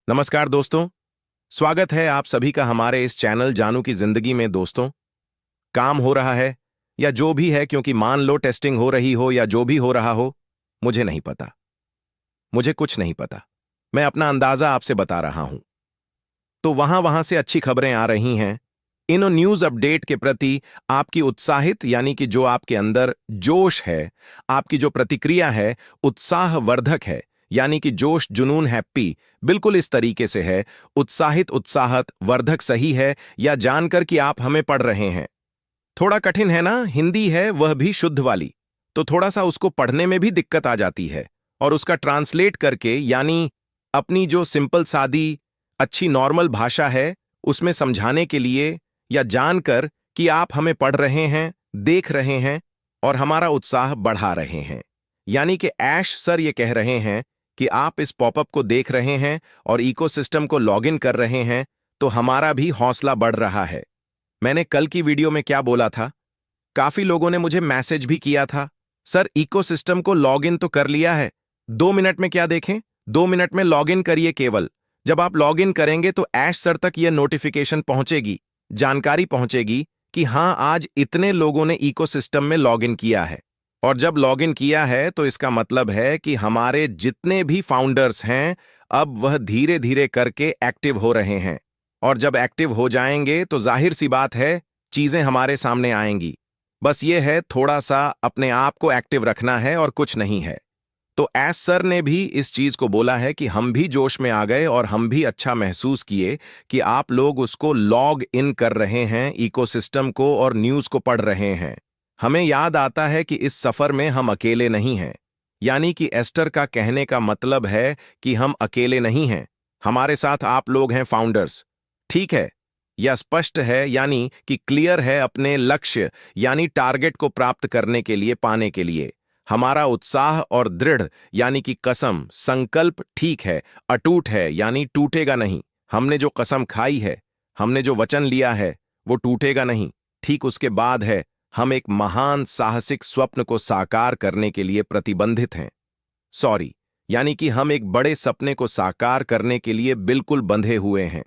नमस्कार दोस्तों। स्वागत है आप सभी का हमारे इस चैनल जानू की जिंदगी में। दोस्तों, काम हो रहा है या जो भी है, क्योंकि मान लो टेस्टिंग हो रही हो या जो भी हो रहा हो, मुझे नहीं पता, मुझे कुछ नहीं पता। मैं अपना अंदाजा आपसे बता रहा हूं। तो वहां वहां से अच्छी खबरें आ रही हैं। इन न्यूज अपडेट के प्रति आपकी उत्साहित, यानी कि जो आपके अंदर जोश है, आपकी जो प्रतिक्रिया है उत्साहवर्धक है, यानी कि जोश जुनून हैप्पी बिल्कुल इस तरीके से है। उत्साहित उत्साहत वर्धक सही है, या जानकर कि आप हमें पढ़ रहे हैं। थोड़ा कठिन है ना, हिंदी है वह भी शुद्ध वाली, तो थोड़ा सा उसको पढ़ने में भी दिक्कत आ जाती है। और उसका ट्रांसलेट करके, यानी अपनी जो सिंपल सादी अच्छी नॉर्मल भाषा है उसमें समझाने के लिए, या जानकर कि आप हमें पढ़ रहे हैं, देख रहे हैं और हमारा उत्साह बढ़ा रहे हैं। यानी कि ऐश सर ये कह रहे हैं कि आप इस पॉपअप को देख रहे हैं और इकोसिस्टम को लॉगिन कर रहे हैं, तो हमारा भी हौसला बढ़ रहा है। मैंने कल की वीडियो में क्या बोला था? काफी लोगों ने मुझे मैसेज भी किया था, सर इकोसिस्टम को लॉगिन तो कर लिया है, 2 मिनट में क्या देखें? 2 मिनट में लॉगिन करिए केवल। जब आप लॉगिन करेंगे तो ऐश सर तक यह नोटिफिकेशन पहुंचेगी, जानकारी पहुंचेगी कि हां आज इतने लोगों ने इकोसिस्टम में लॉगिन किया है। और जब लॉगिन किया है तो इसका मतलब है कि हमारे जितने भी फाउंडर्स हैं अब वह धीरे धीरे करके एक्टिव हो रहे हैं। और जब एक्टिव हो जाएंगे तो जाहिर सी बात है चीजें हमारे सामने आएंगी। बस ये है, थोड़ा सा अपने आप को एक्टिव रखना है और कुछ नहीं है। तो एस सर ने भी इस चीज को बोला है कि हम भी जोश में आ गए और हम भी अच्छा महसूस किए कि आप लोग उसको लॉग इन कर रहे हैं, इकोसिस्टम को, और न्यूज को पढ़ रहे हैं। हमें याद आता है कि इस सफर में हम अकेले नहीं हैं। यानी कि एस्टर का कहने का मतलब है कि हम अकेले नहीं हैं, हमारे साथ आप लोग हैं फाउंडर्स। ठीक है, यह स्पष्ट है, यानी कि क्लियर है अपने लक्ष्य, यानी टारगेट को प्राप्त करने के लिए, पाने के लिए। हमारा उत्साह और दृढ़, यानी कि कसम, संकल्प ठीक है, अटूट है, यानी टूटेगा नहीं। हमने जो कसम खाई है, हमने जो वचन लिया है, वो टूटेगा नहीं। ठीक उसके बाद है, हम एक महान साहसिक स्वप्न को साकार करने के लिए प्रतिबंधित हैं। सॉरी, यानी कि हम एक बड़े सपने को साकार करने के लिए बिल्कुल बंधे हुए हैं।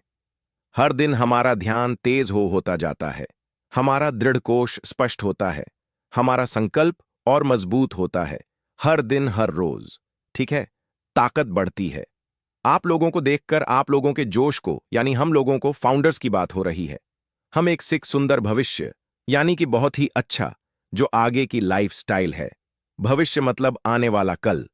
हर दिन हमारा ध्यान तेज होता जाता है, हमारा दृढ़ कोश स्पष्ट होता है, हमारा संकल्प और मजबूत होता है। हर दिन हर रोज, ठीक है, ताकत बढ़ती है। आप लोगों को देखकर, आप लोगों के जोश को, यानी हम लोगों को, फाउंडर्स की बात हो रही है। हम एक सिख सुंदर भविष्य, यानी कि बहुत ही अच्छा, जो आगे की लाइफस्टाइल है। भविष्य मतलब आने वाला कल,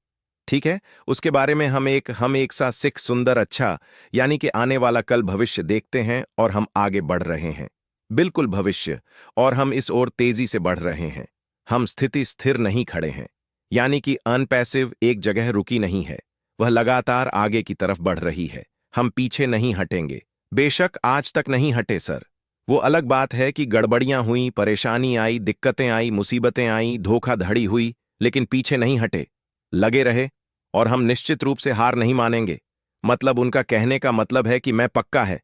ठीक है, उसके बारे में हम एक सा सिख सुंदर अच्छा, यानी कि आने वाला कल भविष्य देखते हैं और हम आगे बढ़ रहे हैं। बिल्कुल भविष्य, और हम इस ओर तेजी से बढ़ रहे हैं। हम स्थिति स्थिर नहीं खड़े हैं, यानी कि अनपैसिव, एक जगह रुकी नहीं है, वह लगातार आगे की तरफ बढ़ रही है। हम पीछे नहीं हटेंगे। बेशक आज तक नहीं हटे सर, वो अलग बात है कि गड़बड़ियां हुई, परेशानी आई, दिक्कतें आई, मुसीबतें आई, धोखाधड़ी हुई, लेकिन पीछे नहीं हटे, लगे रहे। और हम निश्चित रूप से हार नहीं मानेंगे। मतलब उनका कहने का मतलब है कि मैं पक्का है,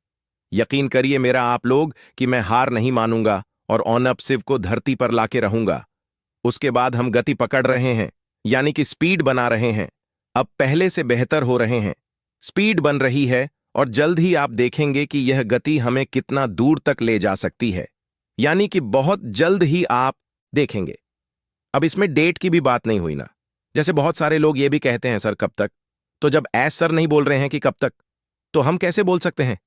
यकीन करिए मेरा आप लोग, कि मैं हार नहीं मानूंगा और ऑनअप शिव को धरती पर लाके रहूंगा। उसके बाद हम गति पकड़ रहे हैं, यानी कि स्पीड बना रहे हैं। अब पहले से बेहतर हो रहे हैं, स्पीड बन रही है, और जल्द ही आप देखेंगे कि यह गति हमें कितना दूर तक ले जा सकती है। यानी कि बहुत जल्द ही आप देखेंगे। अब इसमें डेट की भी बात नहीं हुई ना। जैसे बहुत सारे लोग ये भी कहते हैं, सर कब तक? तो जब एस सर नहीं बोल रहे हैं कि कब तक, तो हम कैसे बोल सकते हैं?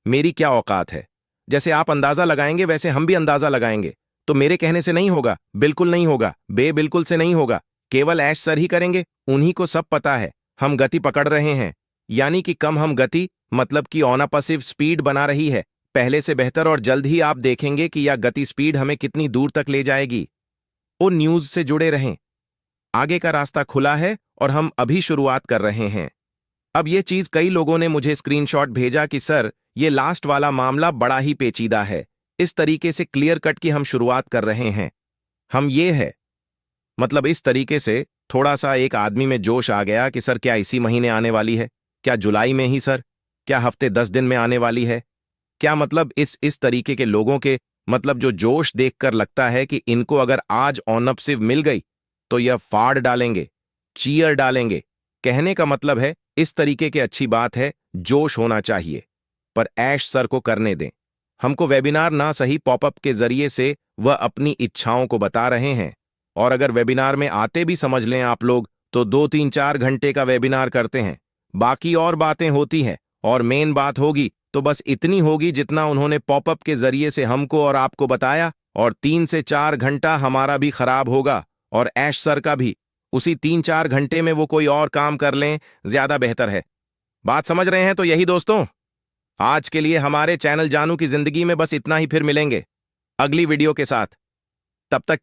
मेरी क्या औकात है? जैसे आप अंदाजा लगाएंगे वैसे हम भी अंदाजा लगाएंगे। तो मेरे कहने से नहीं होगा, बिल्कुल नहीं होगा, बिल्कुल से नहीं होगा। केवल ऐश सर ही करेंगे, उन्हीं को सब पता है। हम गति पकड़ रहे हैं, यानी कि कम हम गति, मतलब कि ऑनअपसिव स्पीड बना रही है, पहले से बेहतर। और जल्द ही आप देखेंगे कि यह गति स्पीड हमें कितनी दूर तक ले जाएगी। वो न्यूज से जुड़े रहें, आगे का रास्ता खुला है और हम अभी शुरुआत कर रहे हैं। अब ये चीज कई लोगों ने मुझे स्क्रीनशॉट भेजा कि सर ये लास्ट वाला मामला बड़ा ही पेचीदा है, इस तरीके से क्लियर कट की हम शुरुआत कर रहे हैं। हम ये है, मतलब इस तरीके से थोड़ा सा एक आदमी में जोश आ गया कि सर क्या इसी महीने आने वाली है? क्या जुलाई में ही सर? क्या हफ्ते 10 दिन में आने वाली है? क्या मतलब इस तरीके के लोगों के, मतलब जो जोश देखकर लगता है कि इनको अगर आज ऑनअपसिव मिल गई तो यह फाड़ डालेंगे, चीयर डालेंगे। कहने का मतलब है इस तरीके की अच्छी बात है जोश होना चाहिए। पर ऐश सर को करने दें। हमको वेबिनार ना सही पॉपअप के जरिए से वह अपनी इच्छाओं को बता रहे हैं। और अगर वेबिनार में आते भी समझ लें आप लोग तो 2-3-4 घंटे का वेबिनार करते हैं। बाकी और बातें होती हैं और मेन बात होगी तो बस इतनी होगी जितना उन्होंने पॉपअप के जरिए से हमको और आपको बताया। और 3 से 4 घंटा हमारा भी खराब होगा और ऐश सर का भी। उसी 3-4 घंटे में वो कोई और काम कर लें, ज्यादा बेहतर है। बात समझ रहे हैं? तो यही दोस्तों, आज के लिए हमारे चैनल जानू की जिंदगी में बस इतना ही। फिर मिलेंगे अगली वीडियो के साथ। तब तक